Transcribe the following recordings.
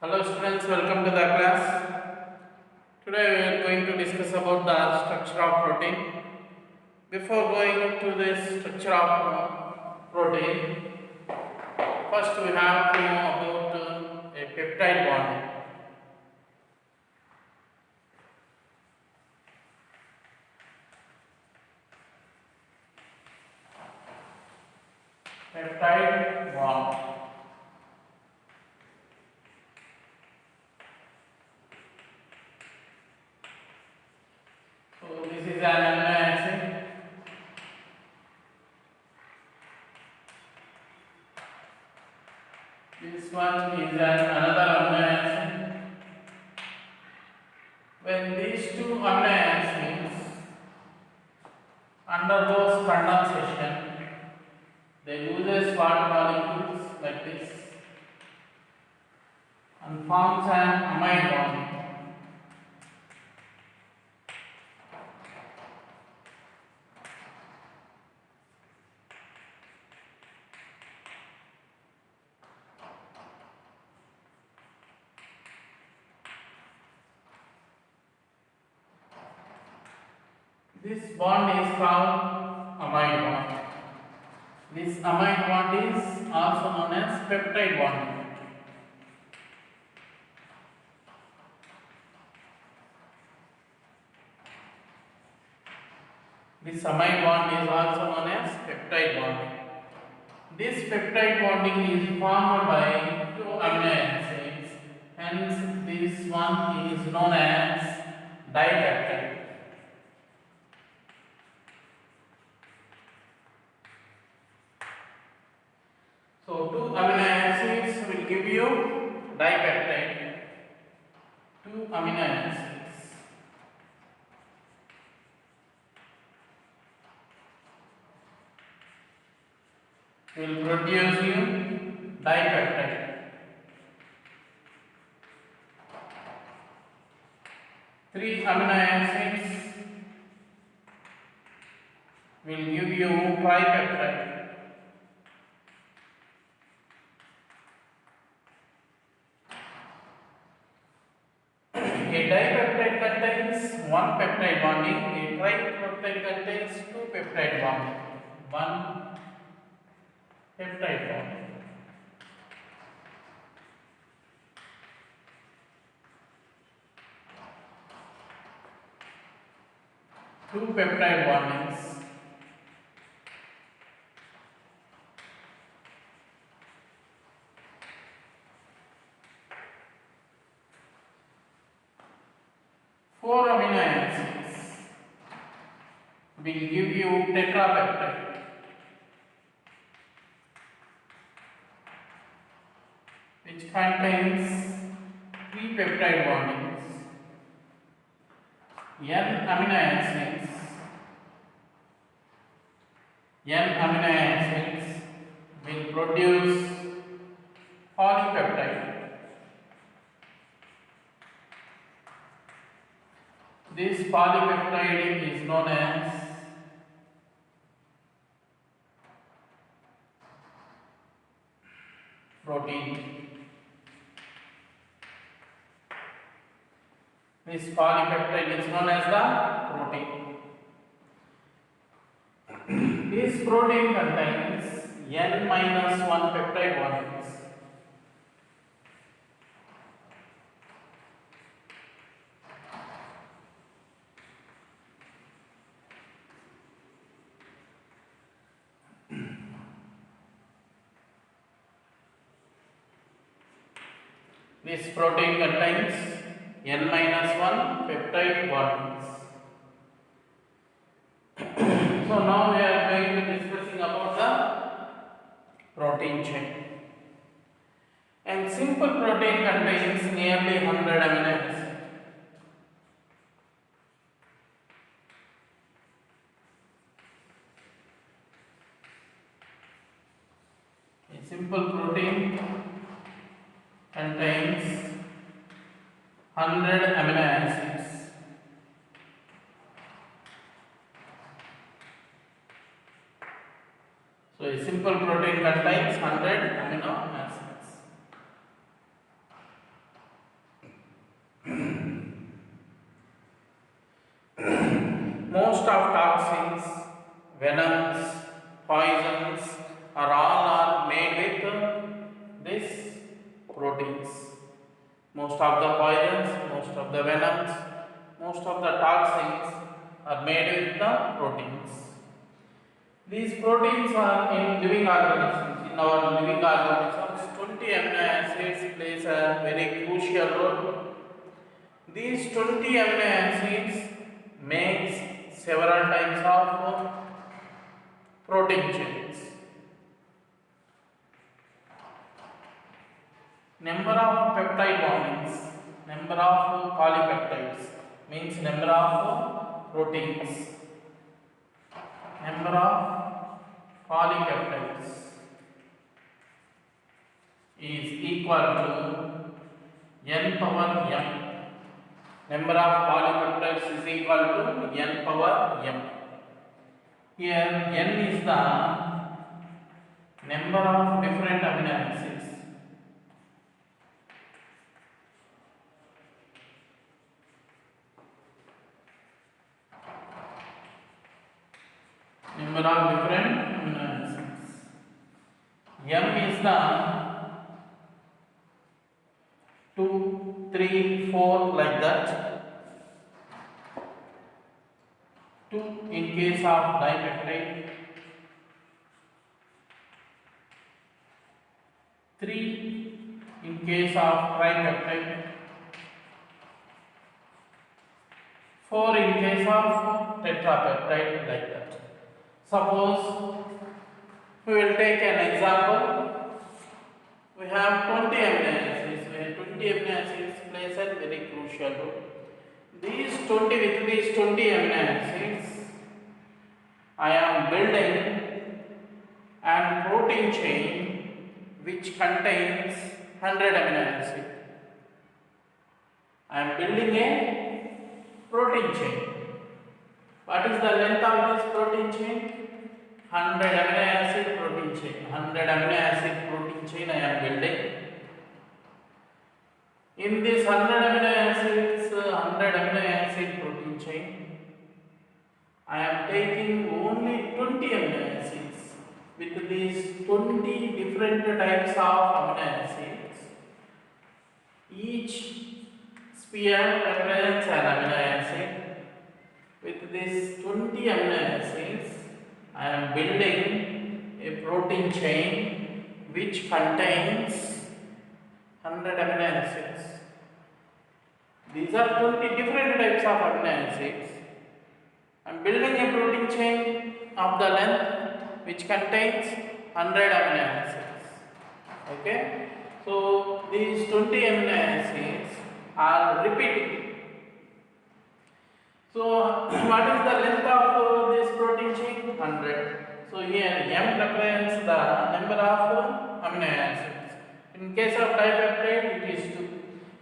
Hello students, welcome to the class. Today we are going to discuss about the structure of protein. Before going to the structure of protein, first we have to know about a peptide bond. Peptide bond. So this is an amino acid. This one is another amino acid. When these two amino acids undergoes condensation, they loses water molecules like this and forms an amide bond. This bond is called amide bond. This amide bond is also known as peptide bond. This amide bond is also known as peptide bond. This peptide bonding is formed by two amino acids. Hence, this one is known as dipeptide. So, two amino acids will give you dipeptide. Two amino acids. Will produce you dipeptide. Three amino acids will give you tripeptide. A dipeptide contains one peptide bonding, a tripeptide contains two peptide bonding. One peptide bonding. Two peptide bondings. Four amino acids will give you tetrapeptide. Which contains three peptide bondings. N amino acids. N amino acids will produce polypeptide. This polypeptide is known as protein. This polypeptide is known as the protein. This protein contains N minus 1 peptide bondings. This protein contains N minus 1 peptide bondings. So now we are going to discussing about the protein chain. And simple protein contains nearly 100 amino acids. A simple protein contains 100 amino acids. So a simple protein contains 100 amino acids. poisons are made with this proteins. Most of the poisons, most of the venoms, most of the toxins are made with the proteins. These proteins are in living organisms. In our living organisms, 20 amino acids plays a very crucial role. These 20 amino acids makes several types of protein chains. Number of peptide bondings, number of polypeptides means number of proteins, number of polypeptides is equal to n power m. Number of polypeptides is equal to n power m. Here n is the number of different amino acids. Number of different amino acids. M is the 2, 3, 4 like that. 2 in case of dipeptide, 3 in case of tripeptide, 4 in case of tetrapeptide like that. Suppose we will take an example. We have 20 amino acids, where 20 amino acids plays a very crucial role. These 20 amino acids, I am building a protein chain which contains 100 amino acids. I am building a protein chain. What is the length of this protein chain? 100 amino acid protein chain. 100 amino acid protein chain I am building. In this 100 amino acid protein chain, I am taking only 20 amino acids. With these 20 different types of amino acids, each sphere represents an amino acid. With these 20 amino acids, I am building a protein chain which contains 100 amino acids. These are 20 different types of amino acids. I am building a protein chain of the length which contains 100 amino acids. Okay? So these 20 amino acids are repeating. So what is the length of this protein chain? 100. So here m represents the number of amino acids. In case of dipeptide, it is 2.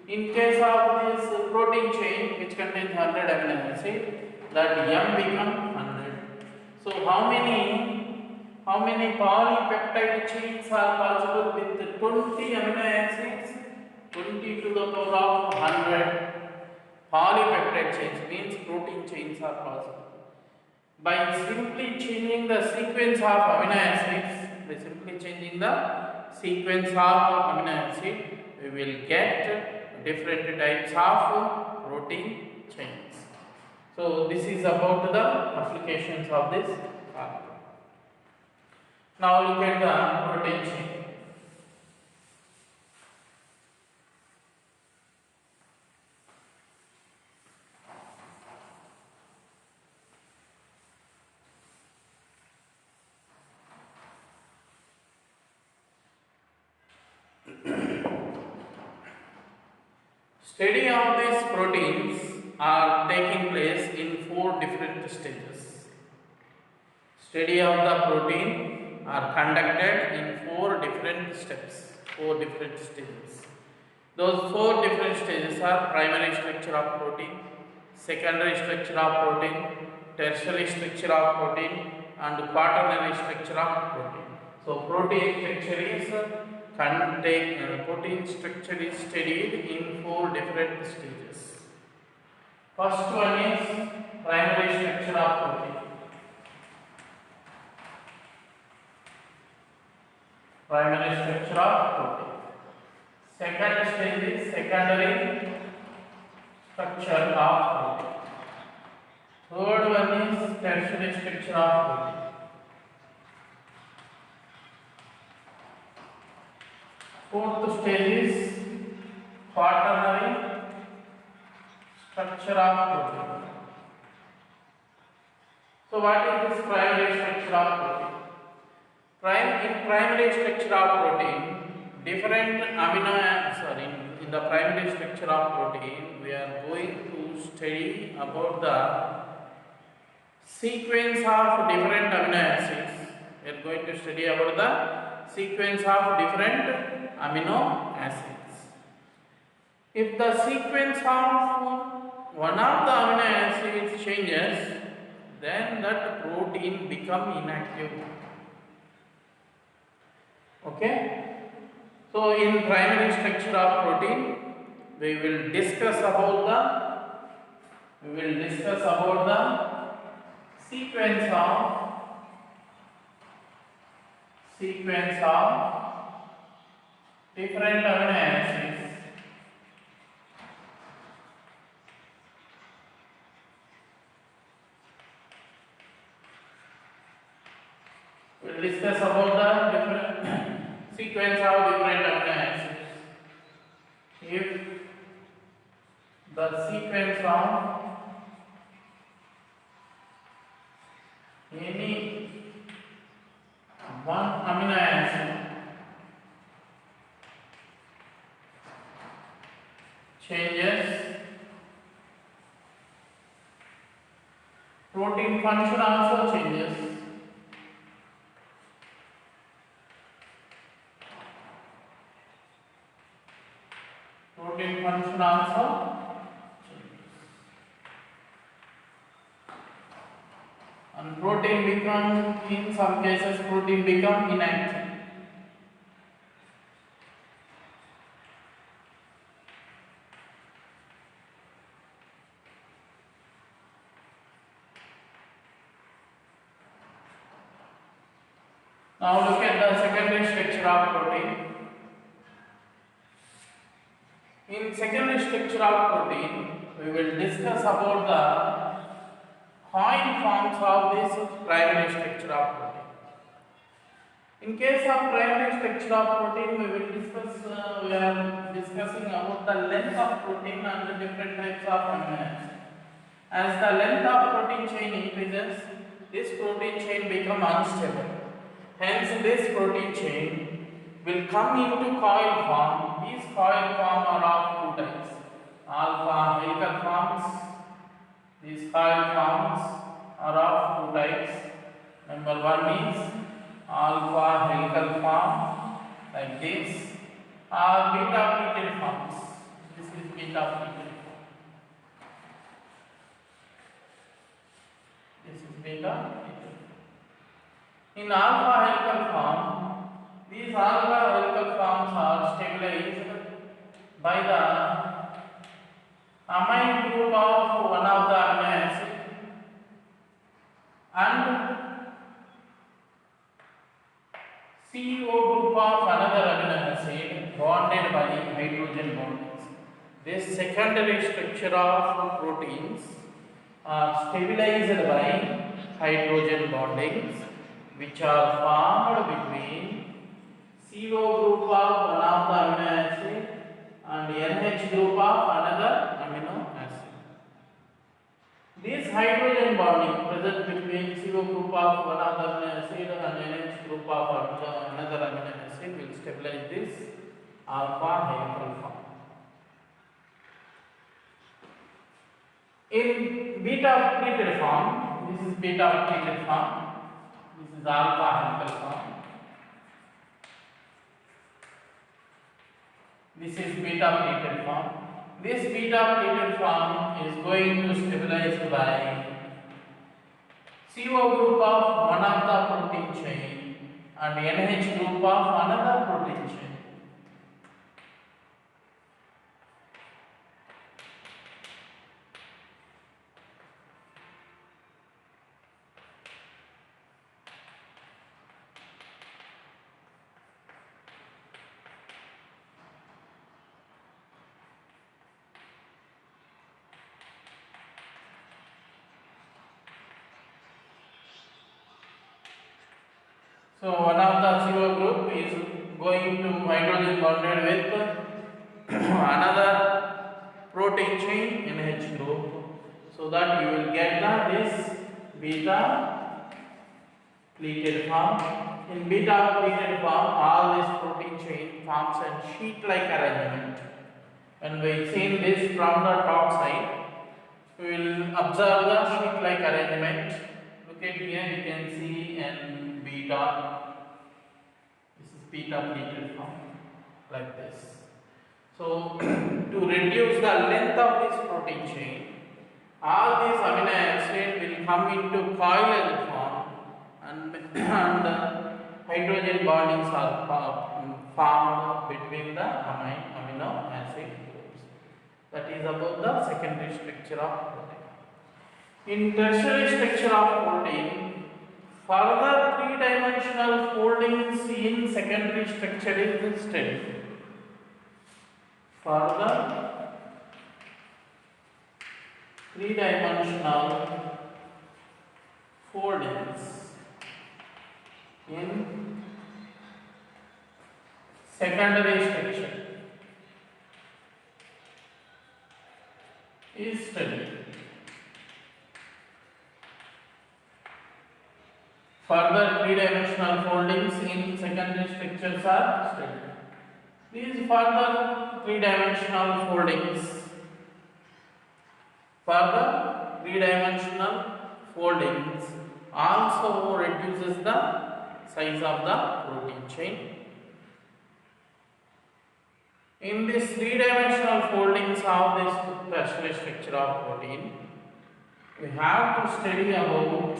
In case of this protein chain which contains 100 amino acids, that m become 100. So how many polypeptide chains are possible with 20 amino acids? 20 to the power of 100 polypeptide chains, means protein chains are possible. By simply changing the sequence of amino acids, we will get different types of protein chains. So this is about the applications of this formula. Now look at the protein chain. Study of these proteins are taking place in 4 different stages. Study of the protein are conducted in 4 different steps, 4 different stages. Those 4 different stages are primary structure of protein, secondary structure of protein, tertiary structure of protein, and quaternary structure of protein. So protein structure is protein structure is studied in 4 different stages. First one is primary structure of protein. primary structure of protein. Second stage is secondary structure of protein. Third one is tertiary structure of protein. Fourth stage is quaternary structure of protein. So what is this primary structure of protein? In primary structure of protein, different in the primary structure of protein, we are going to study about the sequence of different amino acids. We are going to study about the sequence of different amino acids. If the sequence of one of the amino acids changes, then that protein become inactive. Okay? So in primary structure of protein, we will discuss about the sequence of different amino acids. We will discuss about the different sequence of different amino acids. If the sequence of any one amino acid changes, protein function also changes. Protein function also changes. And protein become, in some cases, protein become inactive. Now look at the secondary structure of protein. In secondary structure of protein, we will discuss about the coil forms of this primary structure of protein. In case of primary structure of protein, we are discussing about the length of protein and the different types of amino acids. As the length of protein chain increases, this protein chain becomes unstable. Hence, this protein chain will come into coil form. These coil form are of two types: alpha helical forms. These coil forms are of two types. Number one is alpha helical form, like this, or beta pleated forms. This is beta pleated form. This is beta pleated form. In alpha helical form, these alpha helical forms are stabilized by the amine group of one of the amino acid and CO group of another amino acid bonded by hydrogen bonds. This secondary structure of proteins are stabilized by hydrogen bondings, which are formed between CO group of one of the amino acid and NH group of another amino acid. This hydrogen bonding present between CO group of one of the amino acid and NH group of another amino acid will stabilize this alpha helical form. In beta pleated form, this is beta pleated form, this is alpha helical form. This is beta pleated form. This beta pleated form is going to stabilize by CO group of one of the protein chain and NH group of another protein chain. So one of the zero group is going to hydrogen bonded with another protein chain in H group, so that you will get this beta pleated form. In beta pleated form, all this protein chain forms a sheet-like arrangement. When we see this from the top side, we will observe the sheet-like arrangement. Look at here, you can see an beta. This is beta pleated form, like this. So to reduce the length of this protein chain, all these amino acids will come into coiled form, and hydrogen bondings are formed between the amino acid groups. That is about the secondary structure of protein. In tertiary structure of protein, further three-dimensional foldings in secondary structure is studied. Further three-dimensional foldings in secondary structure is studied. Further three-dimensional foldings in secondary structures are studied. These further three-dimensional foldings also reduces the size of the protein chain. In this three-dimensional foldings of this tertiary structure of protein, we have to study about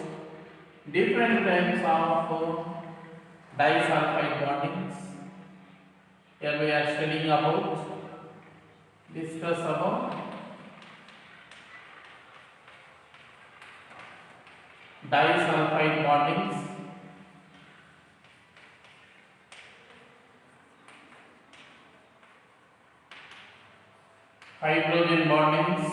different types of disulfide bondings. Here we are studying about, discuss about disulfide bondings. Hydrogen bondings,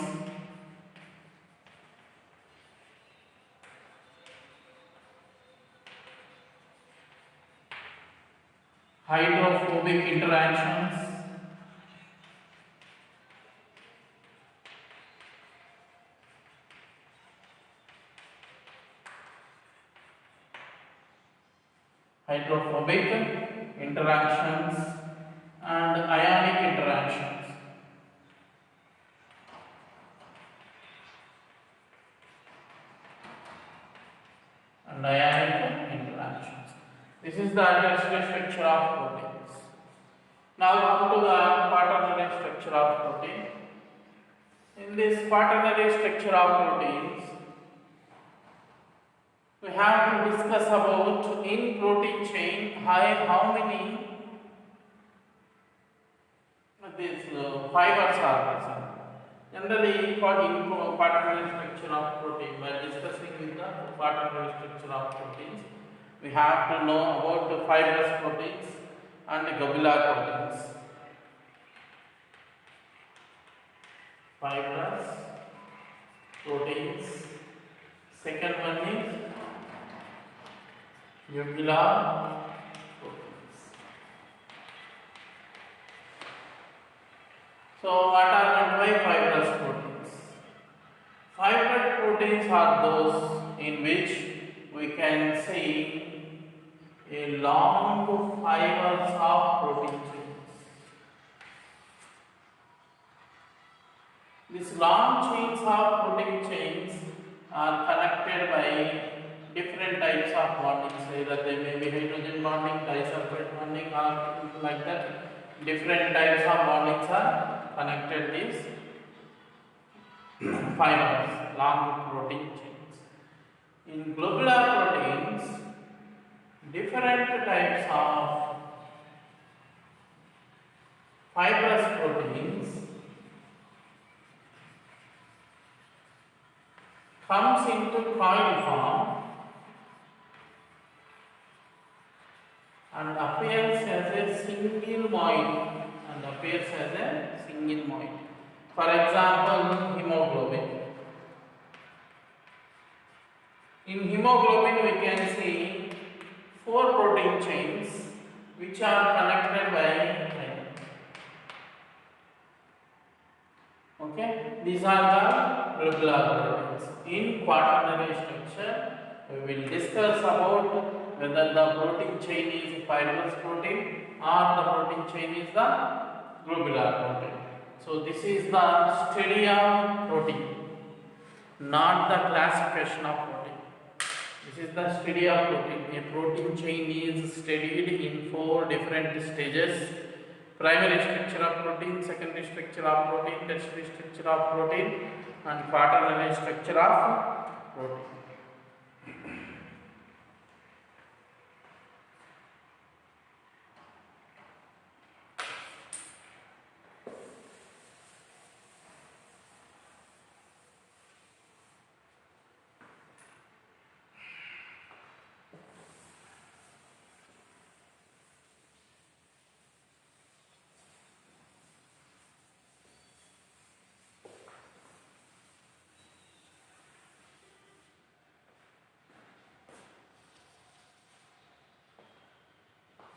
hydrophobic interactions, and ionic interactions. This is the tertiary structure of proteins. Now come to the quaternary structure of protein. In this quaternary structure of proteins, we have to discuss about in protein chain how many these fibers are present. Generally, for in quaternary structure of protein, while discussing with the quaternary structure of proteins, we have to know about the fibrous proteins and the globular proteins. Fibrous proteins. Second one is globular proteins. So what are meant by fibrous proteins? Fibrous proteins are those in which we can see a long fibers of protein chains. These long chains of protein chains are connected by different types of bondings. Either they may be hydrogen bonding, disulfide bonding, or like that. Different types of bondings are connected these fibers, long protein chains. In globular proteins, different types of fibrous proteins comes into coil form and appears as a single moiety. For example, hemoglobin. In hemoglobin we can see four protein chains which are connected by line. Okay, these are the globular proteins. In quaternary structure, we will discuss about whether the protein chain is fibrous protein or the protein chain is the globular protein. So this is the study of protein, not the classification of protein. This is the study of protein. A protein chain is studied in four different stages: primary structure of protein, secondary structure of protein, tertiary structure of protein, and quaternary structure of protein.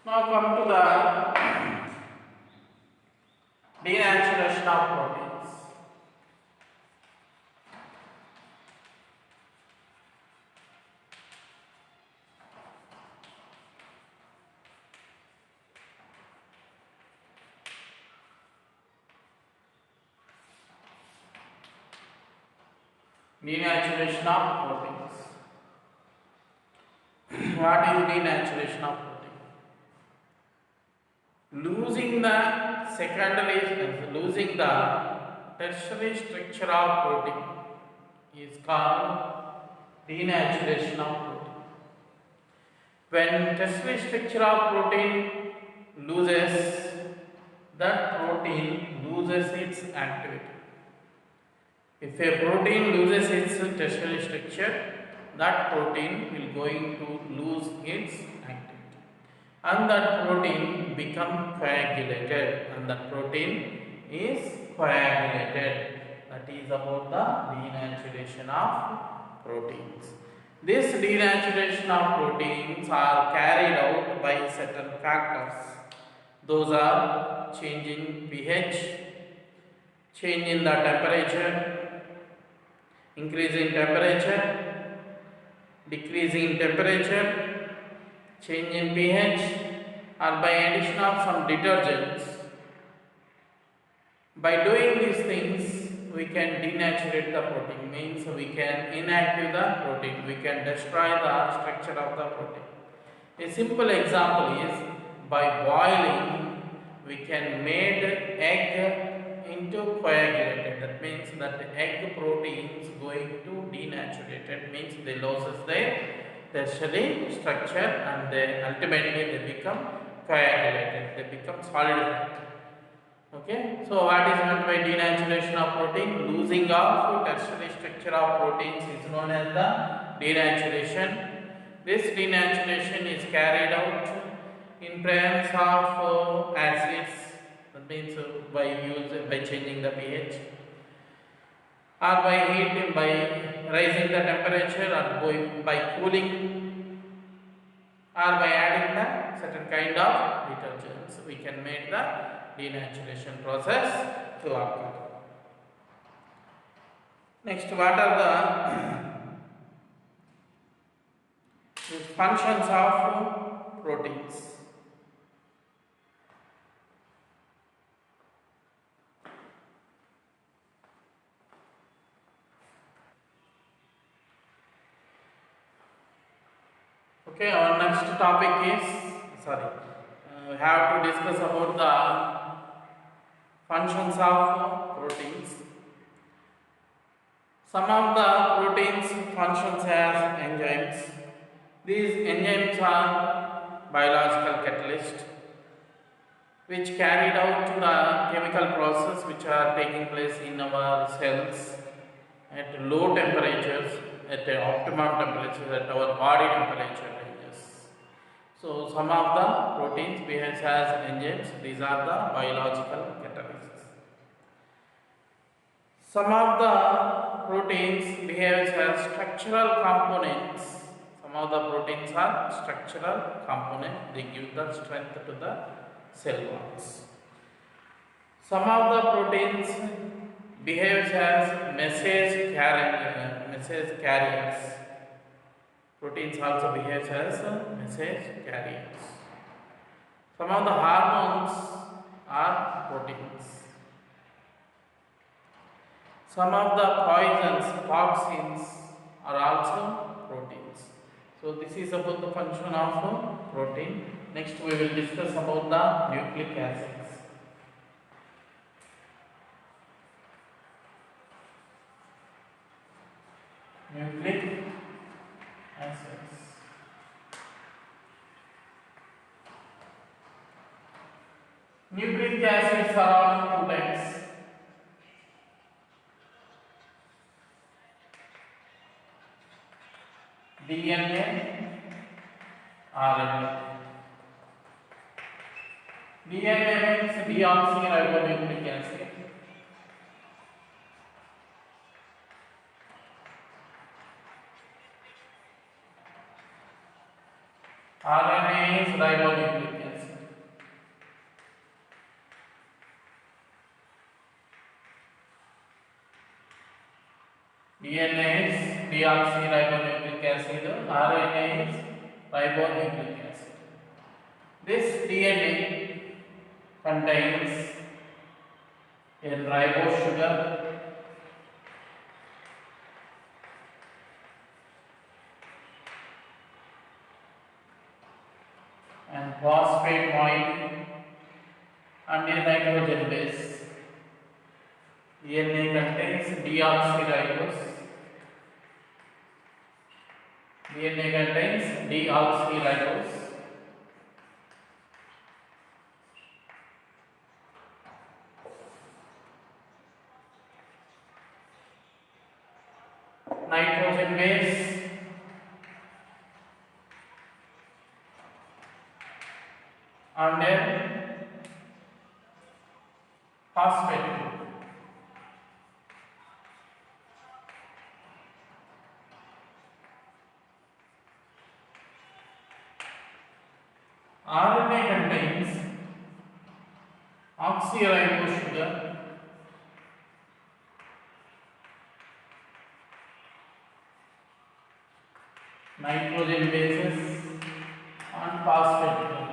Now come to the denaturation of proteins. Denaturation of proteins. What is denaturation of protein? Losing the tertiary structure of protein is called denaturation of protein. When tertiary structure of protein loses, that protein loses its activity. If a protein loses its tertiary structure, that protein will going to lose its activity, and that protein become coagulated, and that protein is coagulated. That is about the denaturation of proteins. This denaturation of proteins are carried out by certain factors. Those are change in pH, change in the temperature, increase in temperature, decrease in temperature, change in pH, or by addition of some detergents. By doing these things, we can denaturate the protein, means we can inactive the protein, we can destroy the structure of the protein. A simple example is by boiling, we can make egg into coagulated. That means that the egg protein is going to denaturated, means they loses their tertiary structure, and they ultimately they become coagulated, they become solidified. Okay, so what is meant by denaturation of protein? Losing of tertiary structure of proteins is known as the denaturation. This denaturation is carried out in presence of acids. That means by changing the pH, or by heat, by raising the temperature, or by cooling, or by adding the certain kind of detergents. We can make the denaturation process to occur. Next, what are the functions of proteins? Okay, our next topic is we have to discuss about the functions of proteins. Some of the proteins functions as enzymes. These enzymes are biological catalysts which carried out the chemical process which are taking place in our cells at low temperatures, at optimum temperature, at our body temperature ranges. So some of the proteins behave as enzymes. These are the biological catalysts. Some of the proteins behave as structural components. Some Some of the proteins are structural component, they give the strength to the cell walls. Some of the proteins behaves as message carriers. Proteins also behaves as message carriers. Some of the hormones are proteins. Some of the poisons, toxins are also proteins. So this is about the function of protein. Next we will discuss about the nucleic acids. Nucleic acids. Nucleic acids are of two types. DNA, RNA. DNA means deoxyribonucleic acid. RNA is ribonucleic acid. DNA is deoxyribonucleic acid, RNA is ribonucleic acid. This DNA contains a ribose sugar and phosphate moiety and a nitrogen base. DNA contains deoxyribose. DNA contains deoxyribose. Nitrogen base and then phosphate group. RNA contains oxyribose sugar, nitrogen bases and phosphate group.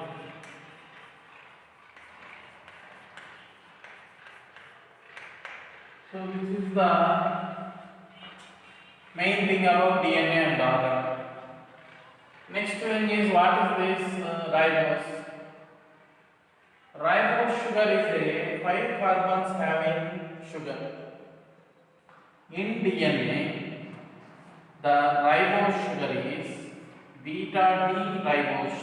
So this is the main thing about DNA and RNA. Next one is what is this ribose? Ribose sugar is a 5 carbons having sugar. In DNA, the ribose sugar is beta D ribose.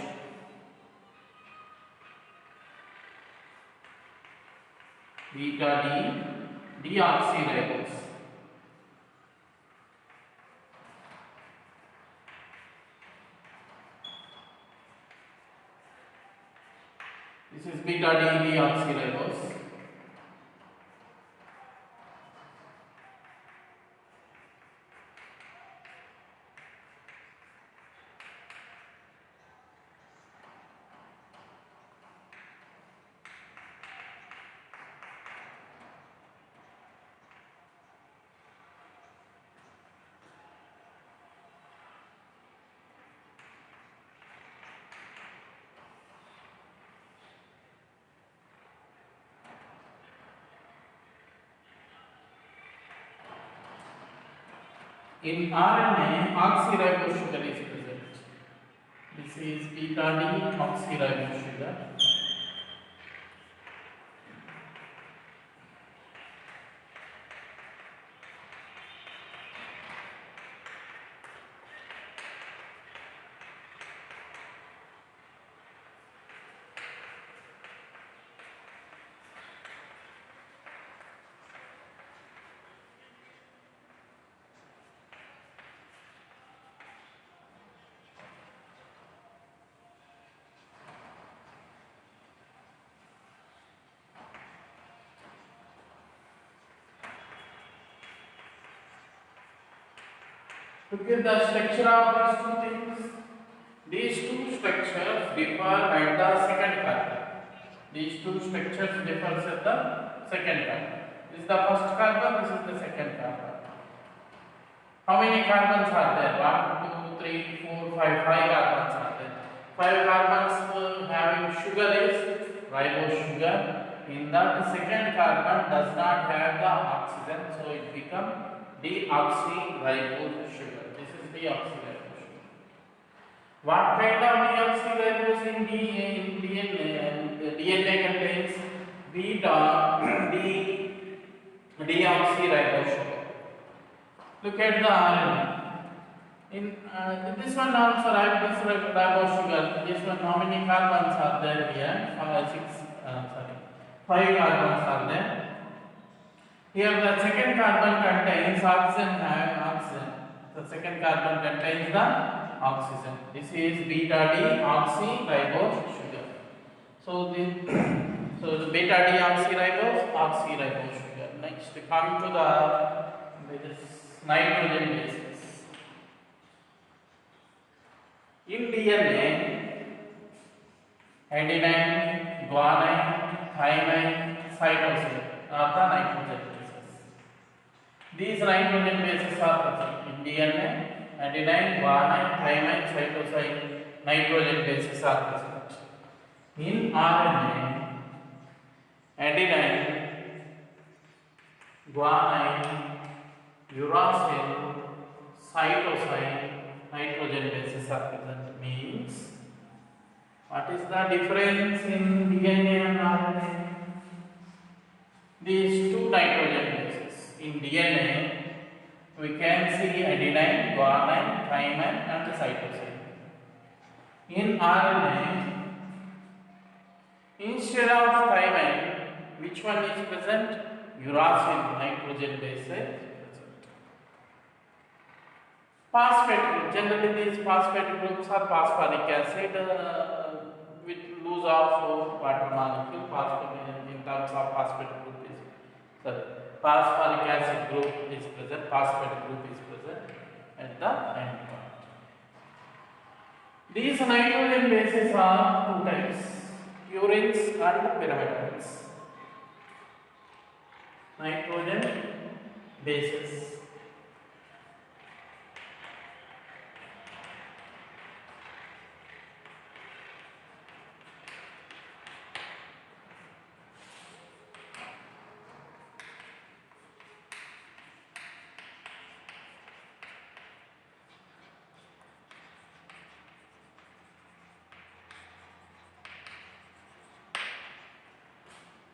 Beta D deoxyribose. This is beta D deoxyribose. In RNA, oxyribose sugar is present. This is beta D oxyribose sugar. Look at the structure of these two things. These two structures differ at the second carbon. These two structures differ at the second carbon. This is the first carbon, this is the second carbon. How many carbons are there? 1, 2, 3, 4, 5. 5 carbons are there. 5 carbons having sugar is ribose sugar. In that second carbon does not have the oxygen, so it becomes deoxyribose sugar. This is deoxyribose sugar. What kind of deoxyribose in DNA? DNA contains beta deoxyribose sugar. Look at the RNA. In this one also ribose sugar. This one, how many carbons are there here? 5 carbons are there. Here the second carbon contains oxygen and oxygen. The second carbon contains the oxygen. This is beta deoxyribose sugar. So the beta deoxyribose sugar. Next, come to the nitrogen bases. In DNA, adenine, guanine, thymine, cytosine are the nitrogen bases. These nitrogen bases are present in DNA, adenine, guanine, thymine, cytosine, nitrogen bases are present. In RNA, adenine, guanine, uracil, cytosine, nitrogen bases are present. Means, what is the difference in DNA and RNA? These two nitrogen bases. In DNA, we can see adenine, guanine, thymine and cytosine. In RNA, instead of thymine, which one is present? Uracil, nitrogen base is present. Phosphate group. Generally, these phosphate groups are phosphoric acid with loose of water molecule. Phosphate in terms of phosphate group is phosphoric acid group is present. Phosphate group is present at the end point. These nitrogen bases are two types: purines and pyrimidines. Nitrogen bases.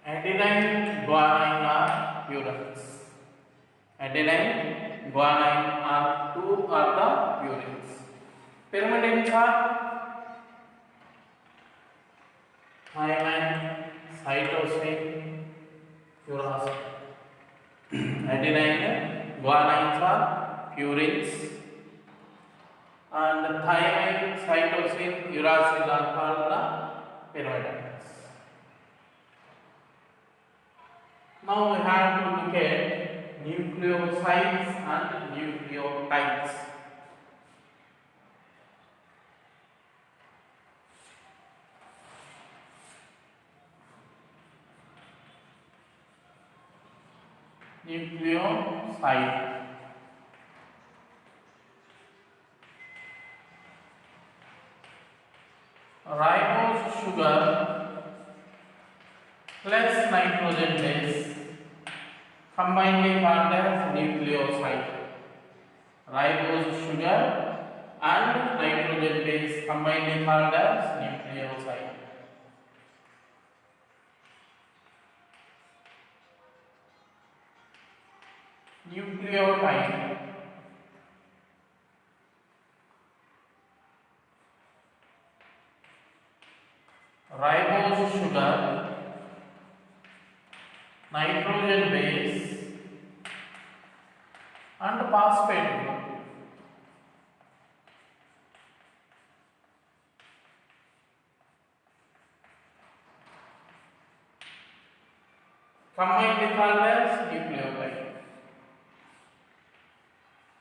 Adenine, guanine are purines. Adenine, guanine are two are the purines. Pyrimidines are thymine, cytosine, uracil. Adenine, guanine are purines, and thymine, cytosine, uracil are called the pyrimidines. Now we have to look at nucleosides and nucleotides. Nucleoside. Ribose sugar plus nitrogen base combinedly called as nucleoside. Ribose sugar and nitrogen base combinedly called as nucleoside. Nucleotide. Ribose sugar, nitrogen base and phosphate group. Combined called as nucleotide.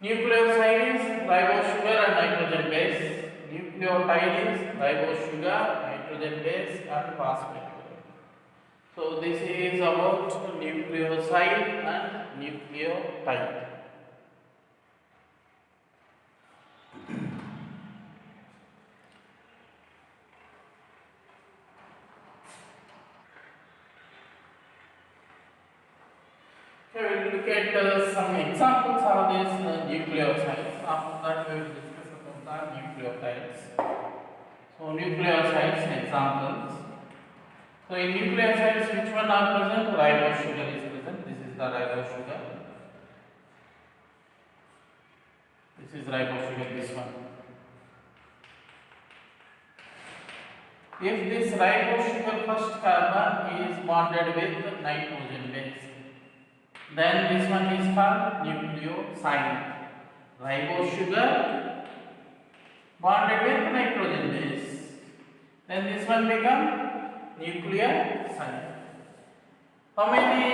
Nucleoside is ribose sugar and nitrogen base. Nucleotide is ribose sugar, nitrogen base and phosphate. So this is about nucleoside and nucleotide. Okay, we will look at some examples of these nucleosides. After that, we will discuss about the nucleotides. So, nucleosides examples. So, in nucleosides, which one are present? Ribose sugar is present. This is the ribose sugar. This is ribose sugar. This one. If this ribose sugar first carbon is bonded with nitrogen base, then this one is called nucleoside. Ribose sugar bonded with nitrogen base. Then this one become nucleoside. How many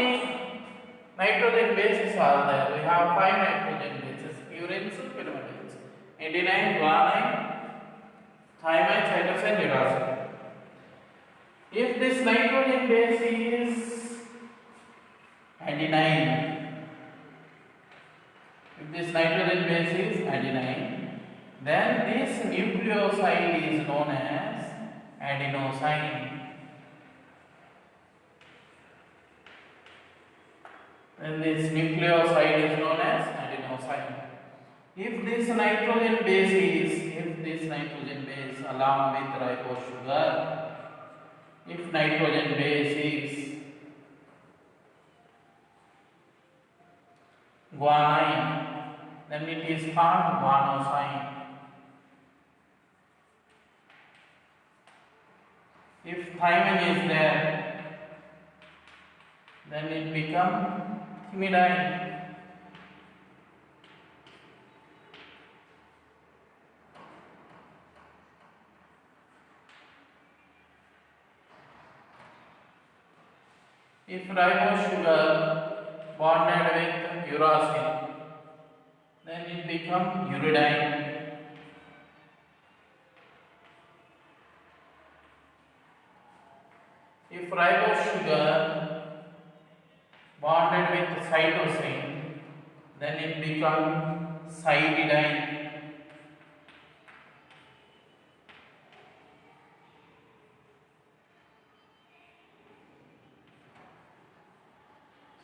nitrogen bases are there? We have 5 nitrogen bases: purines, pyrimidines, adenine, guanine, thymine, cytosine, uracil. If this nitrogen base is adenine, then this nucleoside is known as adenosine. Then this nucleoside is known as adenosine. If this nitrogen base along with ribose sugar, if nitrogen base is guanine, then it is called guanosine. If thymine is there, then it becomes thymidine. If ribose sugar bonded with uracil, then it becomes uridine. If ribose sugar bonded with cytosine, then it becomes cytidine.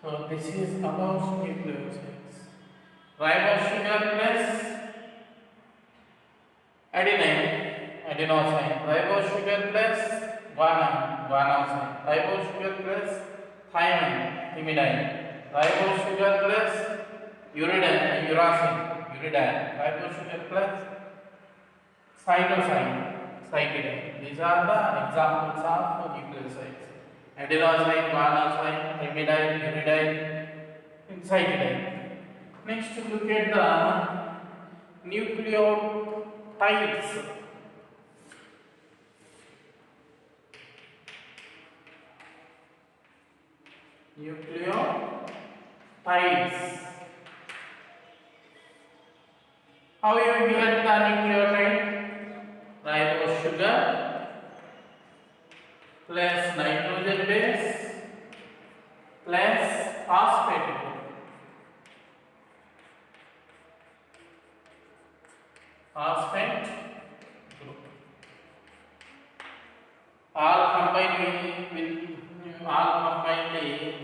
So this is about nucleosides. Ribose sugar plus adenine, adenosine. Ribose sugar plus guanine, guanosine. Ribose sugar plus thymine, thymidine. Ribose sugar plus uridine, uracil, uridine. Ribose sugar plus cytosine, cytidine. These are the examples of nucleosides: adenosine, guanosine, thymidine, uridine, and cytidine. Next, look at the nucleotides. Nucleotides. How you get the nucleotide? Ribose sugar plus nitrogen base plus phosphate group. Phosphate group. All combined will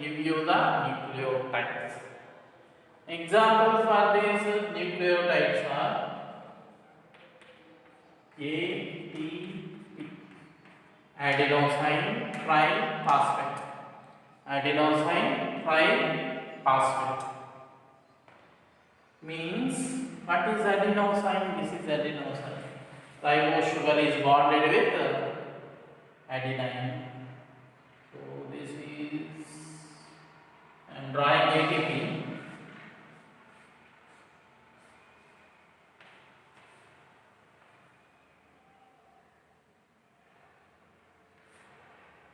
give you the nucleotides. Examples for these nucleotides are ATP, adenosine triphosphate. Adenosine triphosphate means, what is adenosine? This is adenosine. Ribose sugar is bonded with adenine. So this is, I am drawing ATP.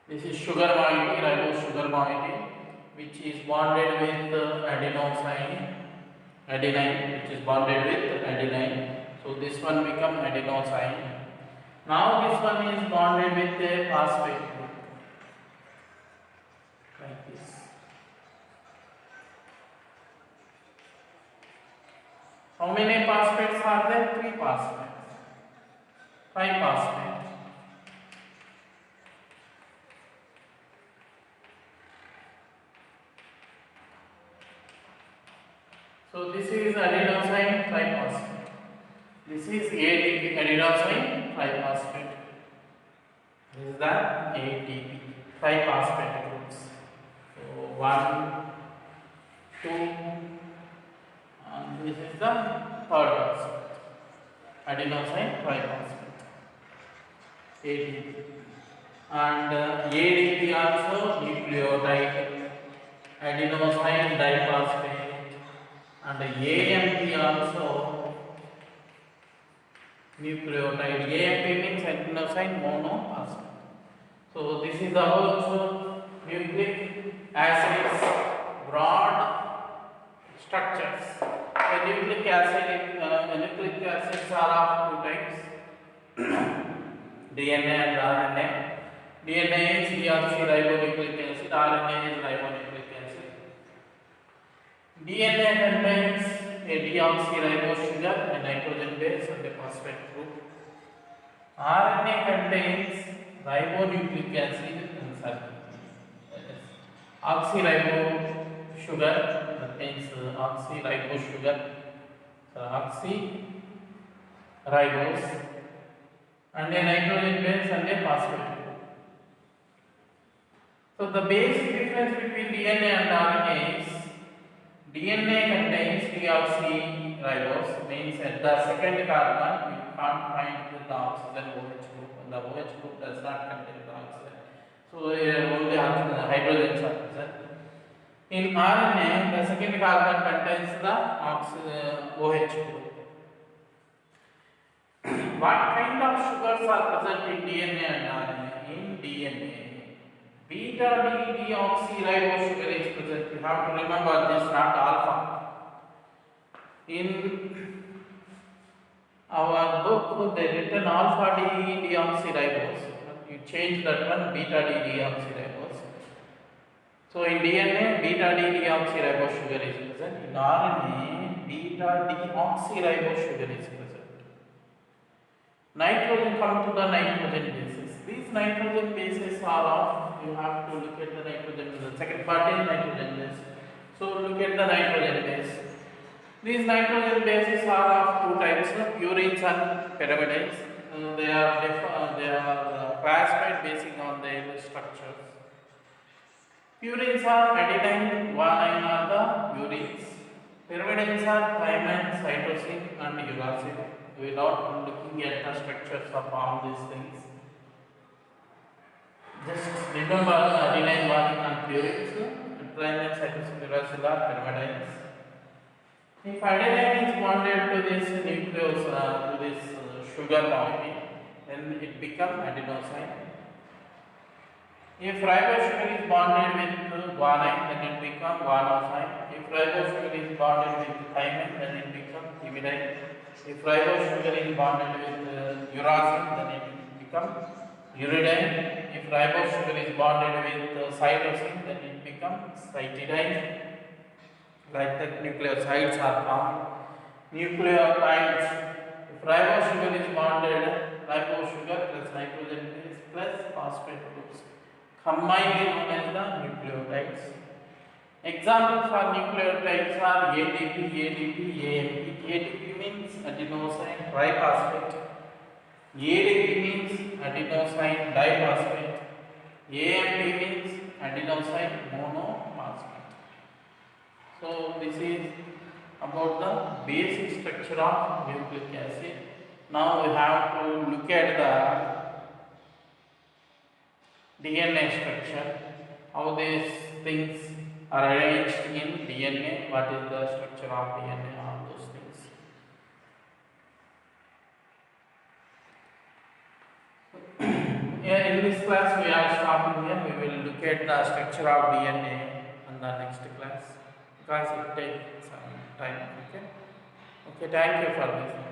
This is sugar moiety, ribose sugar moiety, which is bonded with adenosine. adenine, which is bonded with adenine. So this one become adenosine. Now this one is bonded with a phosphate group, like this. How many phosphates are there? 3 phosphates, 5 phosphates. So this is adenosine triphosphate. This is ADP, adenosine triphosphate. This is the ATP, triphosphate groups. So 1, 2, and this is the third phosphate, adenosine triphosphate, ADP. And ADP also nucleotide, adenosine diphosphate, and AMP also nucleotide. AMP means adenosine monophosphate. So this is about nucleic acids, broad structures. The nucleic acids are of 2 types, DNA and RNA. DNA is deoxyribonucleic acid, RNA is ribonucleic acid. DNA contains a deoxyribose sugar, a nitrogen base and a phosphate group. RNA contains ribonucleic acid and oxyribose sugar, that means oxyribose sugar, oxyribose, and a nitrogen base and a phosphate group. So the basic difference between DNA and RNA is DNA contains deoxyribose, means at the second carbon you can't find the oxygen OH group, and the OH group does not contain the oxygen. So only hydrogens are present. In RNA, the second carbon contains the OH group. What kind of sugars are present in DNA and RNA? In DNA, beta deoxyribose sugar is present. You have to remember this, not alpha. In our book, they written alpha deoxyribose. You change that one, beta deoxyribose. So in DNA, beta deoxyribose sugar is present. In RNA, beta deoxyribose sugar is present. Nitrogen, come to the nitrogen bases. These nitrogen bases are of, you have to look at the nitrogen, the second part is nitrogen base. So look at the nitrogen base. These nitrogen bases are of 2 types, purines and pyrimides. They are classified based on their structures. Purines are adenine, guanine are the purines. Pyrimides are thymine, cytosine and uracil. Without looking at the structures of all these things, just remember adenine, guanine and purines, thymine, cytosine, uracil are pyrimides. If adenine is bonded to this nucleus, to this sugar molecule, then it becomes adenosine. If ribose sugar is bonded with guanine, then it becomes guanosine. If ribose sugar is bonded with thymine, then it becomes thymidine. If ribose sugar is bonded with uracil, then it becomes uridine. If ribose sugar is bonded with cytosine, then it becomes cytidine. Like that, nucleosides are formed. Nucleotides. If ribose sugar is bonded, ribose sugar plus nitrogen base plus phosphate groups combined known as the nucleotides. Examples for nucleotides are ADP, AMP. ADP means adenosine triphosphate. ADP means adenosine diphosphate. AMP means adenosine monophosphate. So this is about the basic structure of nucleic acid. Now we have to look at the DNA structure, how these things are arranged in DNA, what is the structure of DNA, all those things. In this class we are stopping here. We will look at the structure of DNA in the next class, because it takes some time. Okay. Okay, thank you for this.